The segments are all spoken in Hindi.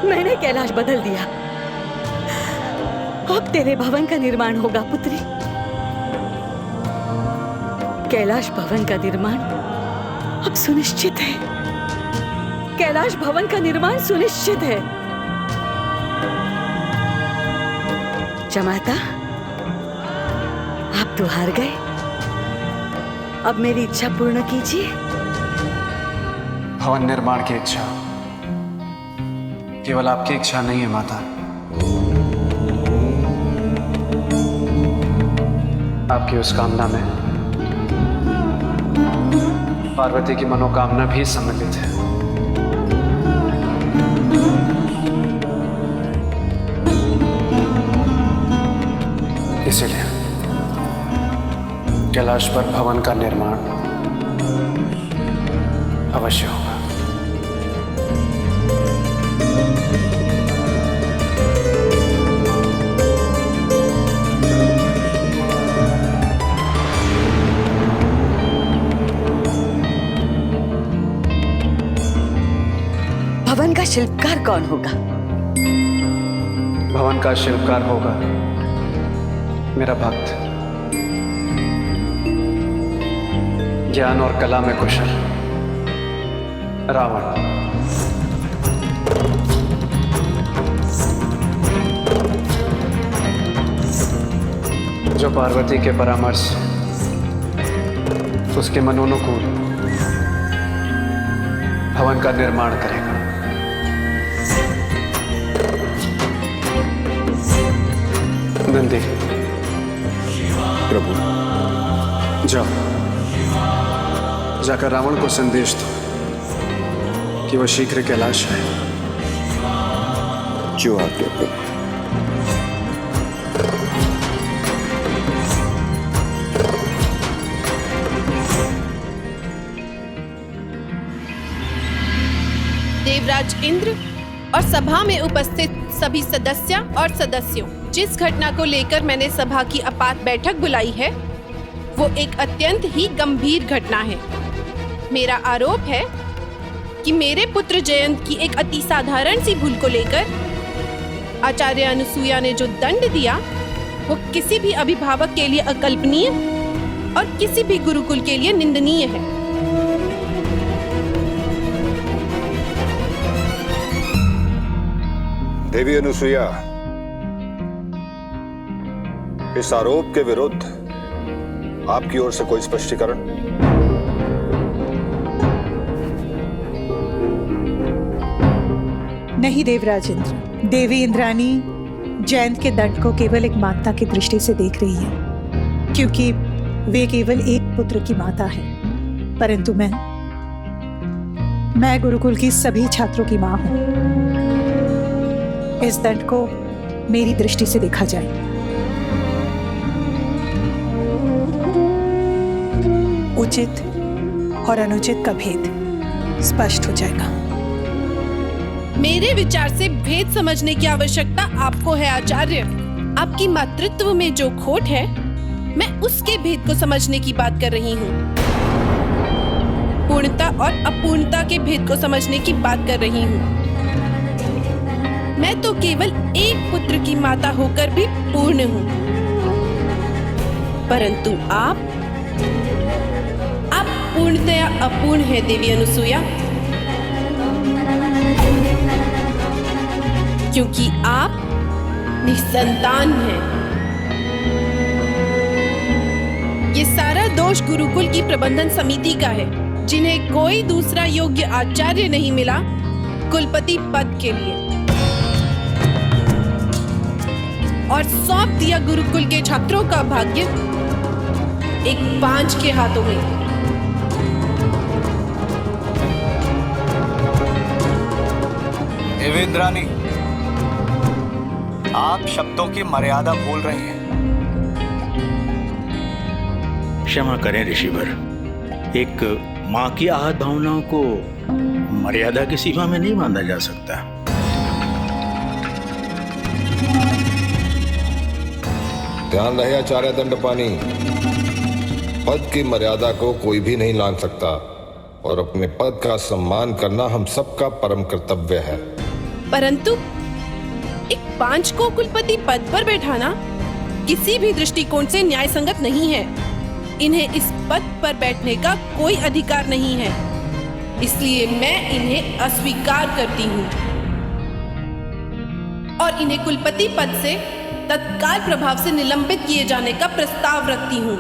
मैंने कैलाश बदल दिया। अब तेरे भवन का निर्माण होगा पुत्री। कैलाश भवन का निर्माण अब सुनिश्चित है। कैलाश भवन का निर्माण सुनिश्चित है। जमाता, आप तो हार गए। अब मेरी इच्छा पूर्ण कीजिए। भवन निर्माण की इच्छा केवल आपकी इच्छा नहीं है माता, आपकी उस कामना में पार्वती की मनोकामना भी सम्मिलित है। इसीलिए कैलाश पर भवन का निर्माण अवश्य होगा। भवन का शिल्पकार कौन होगा? भवन का शिल्पकार होगा मेरा भक्त, ज्ञान और कला में कुशल रावण। जो पार्वती के परामर्श उसके मनोनुकूल भवन का निर्माण करेगा। नंदी, प्रभु, जाओ, जाकर रावण को संदेश दो कि वह शीघ्र कैलाश है। जो आज्ञा प्रभु। देवराज इंद्र और सभा में उपस्थित सभी सदस्य और सदस्यों, जिस घटना को लेकर मैंने सभा की आपात बैठक बुलाई है वो एक अत्यंत ही गंभीर घटना है। मेरा आरोप है कि मेरे पुत्र जयंत की एक अति साधारण सी भूल को लेकर आचार्य अनुसुईया ने जो दंड दिया वो किसी भी अभिभावक के लिए अकल्पनीय और किसी भी गुरुकुल के लिए निंदनीय है। देवी अनुसुईया, इस आरोप के विरुद्ध आपकी ओर से कोई स्पष्टीकरण? नहीं देवराज इंद्र, देवी इंद्राणी जयंत के दंड को केवल एक माता की दृष्टि से देख रही है, क्योंकि वे केवल एक पुत्र की माता है। परंतु मैं गुरुकुल की सभी छात्रों की मां हूं। इस दंड को मेरी दृष्टि से देखा जाए। उचित और अनुचित का भेद स्पष्ट हो जाएगा। मेरे विचार से भेद समझने की आवश्यकता आपको है आचार्य। आपकी मातृत्व में जो खोट है, मैं उसके भेद को समझने की बात कर रही हूँ। पूर्णता और अपूर्णता के भेद को समझने की बात कर रही हूँ। मैं तो केवल एक पुत्र की माता होकर भी पूर्ण हूँ, परंतु आप पूर्णतया अपूर्ण है देवी अनुसुईया, क्योंकि आप निसंतान हैं। ये सारा दोष गुरुकुल की प्रबंधन समिति का है, जिन्हें कोई दूसरा योग्य आचार्य नहीं मिला कुलपति पद के लिए, और सौंप दिया गुरुकुल के छात्रों का भाग्य एक पांच के हाथों में। देवी इंद्राणी, आप शब्दों की मर्यादा भूल रही हैं। क्षमा करें ऋषिवर, एक मां की आहत भावनाओं को मर्यादा की सीमा में नहीं बांधा जा सकता। ध्यान रहे आचार्य दंडपानी, पद की मर्यादा को कोई भी नहीं लांघ सकता और अपने पद का सम्मान करना हम सबका परम कर्तव्य है। परंतु एक पांच को कुलपति पद पर बैठाना किसी भी दृष्टिकोण से न्याय संगत नहीं है। इन्हें इस पद पर बैठने का कोई अधिकार नहीं है, इसलिए मैं इन्हें अस्वीकार करती हूँ और इन्हें कुलपति पद से तत्काल प्रभाव से निलंबित किए जाने का प्रस्ताव रखती हूँ।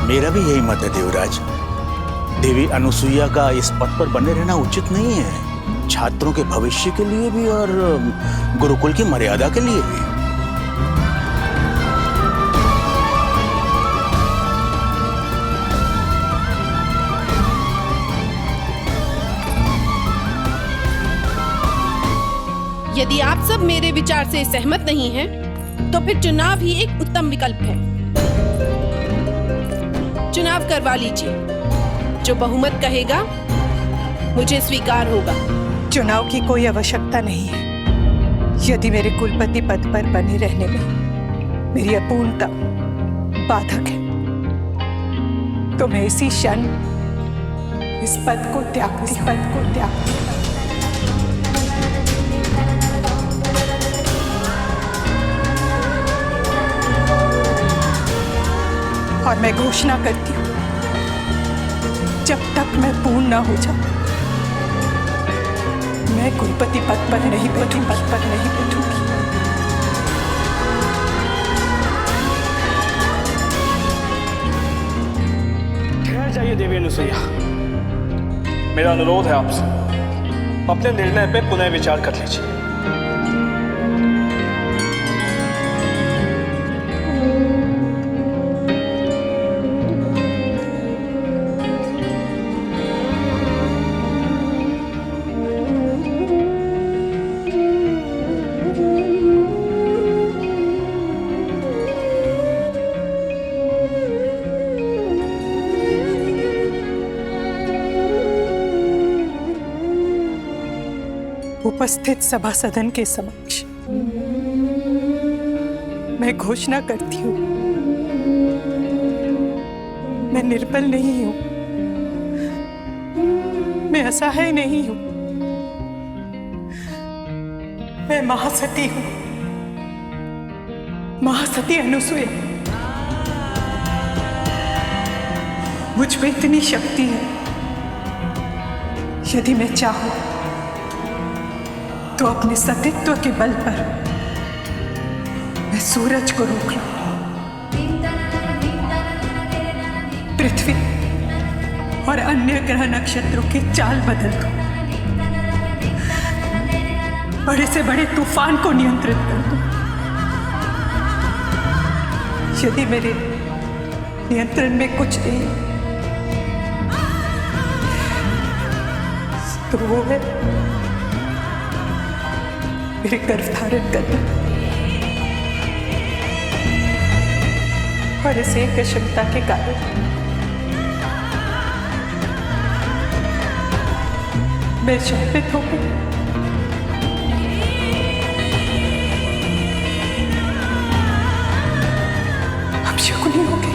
मेरा भी यही मत है देवराज। देवी अनुसुईया का इस पद पर बने रहना उचित नहीं है, छात्रों के भविष्य के लिए भी और गुरुकुल की मर्यादा के लिए भी। यदि आप सब मेरे विचार से सहमत नहीं हैं, तो फिर चुनाव ही एक उत्तम विकल्प है। चुनाव करवा लीजिए, जो बहुमत कहेगा मुझे स्वीकार होगा। चुनाव की कोई आवश्यकता नहीं है। यदि मेरे कुलपति पद पर बने रहने में मेरी अपूर्णता बाधक है, तो मैं इसी क्षण इस पद को त्यागती। और मैं घोषणा करती हूँ, जब तक मैं पूर्ण न हो जाऊं, मैं कुलपति पद पर नहीं बैठूंगी। ठहर जाइए देवी अनुसुईया, मेरा अनुरोध है आपसे, अपने निर्णय पे पुनः विचार कर लीजिए। उपस्थित सभा सदन के समक्ष मैं घोषणा करती हूँ, मैं निर्बल नहीं हूँ, मैं असहाय नहीं हूँ, मैं महासती हूँ, महासती अनुसुईया। मुझ में इतनी शक्ति है, यदि मैं चाहूं तो अपने सतीत्व के बल पर मैं सूरज को रोक लूं, पृथ्वी और अन्य ग्रह नक्षत्रों की चाल बदल दूं, बड़े से बड़े तूफान को नियंत्रित कर दूं। यदि मेरे नियंत्रण में कुछ नहीं तो वो है मेरे गर्भ धारण करना, और इस एक क्षमता के कारण मैं शापित हो गई। अब शकुनी हो गई।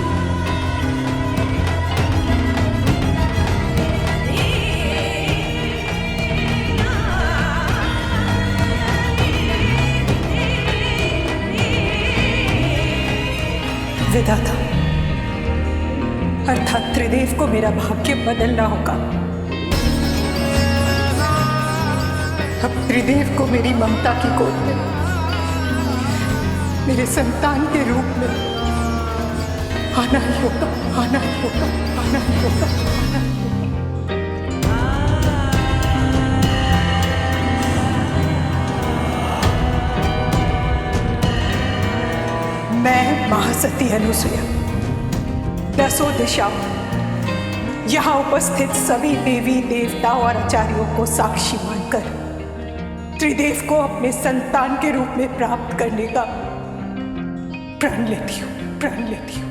विधाता अर्थात त्रिदेव को मेरा भाग्य बदलना होगा। अब त्रिदेव को मेरी ममता की गोद में मेरे संतान के रूप में आना ही होगा, आना ही होगा, आना ही होगा, आना ही होगा। मैं महासती अनुसुईया दसों दिशाओं यहाँ उपस्थित सभी देवी देवता और आचार्यों को साक्षी मानकर त्रिदेव को अपने संतान के रूप में प्राप्त करने का प्रण लेती हूँ।